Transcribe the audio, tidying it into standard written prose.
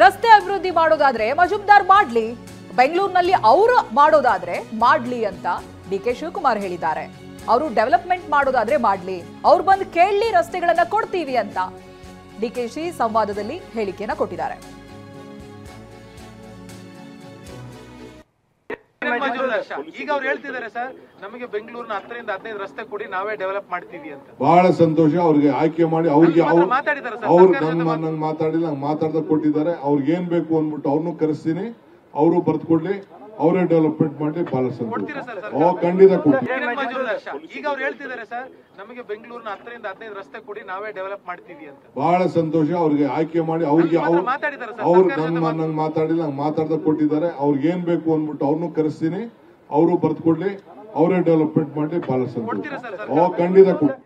ರಸ್ತೆ ಅಭಿವೃದ್ಧಿ ಮಾಡೋದಾದ್ರೆ ಮಜುಮ್ದಾರ್ ಮಾಡ್ಲಿ, ಬೆಂಗಳೂರಿನಲ್ಲಿ ಅವರು ಮಾಡೋದಾದ್ರೆ ಮಾಡ್ಲಿ ಅಂತ ಡಿಕೆ ಶಿವಕುಮಾರ್ ಹೇಳಿದ್ದಾರೆ. ಅವರು ಡೆವಲಪ್ಮೆಂಟ್ ಮಾಡೋದಾದ್ರೆ ಮಾಡ್ಲಿ, ಅವ್ರು ಬಂದು ಕೇಳಲಿ, ರಸ್ತೆಗಳನ್ನ ಕೊಡ್ತೀವಿ ಅಂತ ಡಿಕೆಶಿ ಸಂವಾದದಲ್ಲಿ ಹೇಳಿಕೆಯನ್ನ ಕೊಟ್ಟಿದ್ದಾರೆ. ಈಗ ಅವ್ರು ಹೇಳ್ತಿದ್ದಾರೆ ಸರ್, ನಮಗೆ ಬೆಂಗಳೂರಿನ 10 ರಿಂದ 15 ರಸ್ತೆ ಕೊಡಿ, ನಾವೇ ಡೆವಲಪ್ ಮಾಡ್ತೀವಿ ಅಂತ. ಬಹಳ ಸಂತೋಷ. ಅವ್ರಿಗೆ ಆಯ್ಕೆ ಮಾಡಿ ಅವ್ರಿಗೆ ಅವ್ರು ನಂಗೆ ಮಾತಾಡಿಲ್ಲ, ನಂಗೆ ಮಾತಾಡ್ದಾಗ ಕೊಟ್ಟಿದ್ದಾರೆ. ಅವ್ರಿಗೆ ಏನ್ ಬೇಕು ಅಂದ್ಬಿಟ್ಟು ಅವ್ರನ್ನೂ ಕರೆಸ್ತೀನಿ, ಅವರು ಬರ್ದು ಕೊಡ್ಲಿ, ಅವರೇ ಡೆವಲಪ್ಮೆಂಟ್ ಮಾಡಿ. ಬಹಳ ಸಂತೋಷ. ಖಂಡಿತ ಕೊಡ್ತೀವಿ. ಈಗ ಅವ್ರು ಹೇಳ್ತಿದ್ದಾರೆ ಸರ್, ನಮಗೆ ಬೆಂಗಳೂರಿನ 10 ರಿಂದ 15 ರಸ್ತೆ ಕೊಡಿ, ನಾವೇ ಡೆವಲಪ್ ಮಾಡ್ತೀವಿ ಅಂತ. ಬಹಳ ಸಂತೋಷ. ಅವ್ರಿಗೆ ಆಯ್ಕೆ ಮಾಡಿ ಅವ್ರಿಗೆ ಅವ್ರು ನಂಗೆ ಮಾತಾಡಿಲ್ಲ, ನಂಗೆ ಮಾತಾಡ್ದಾಗ ಕೊಟ್ಟಿದ್ದಾರೆ. ಅವ್ರಿಗೆ ಏನ್ ಬೇಕು ಅಂದ್ಬಿಟ್ಟು ಅವ್ರನ್ನೂ ಕರೆಸ್ತೀನಿ, ಅವರು ಬರ್ದು ಕೊಡ್ಲಿ, ಅವರೇ ಡೆವಲಪ್ಮೆಂಟ್ ಮಾಡಿ. ಬಹಳ ಸಂತೋಷ. ಖಂಡಿತ ಕೊಡ್ತೀವಿ.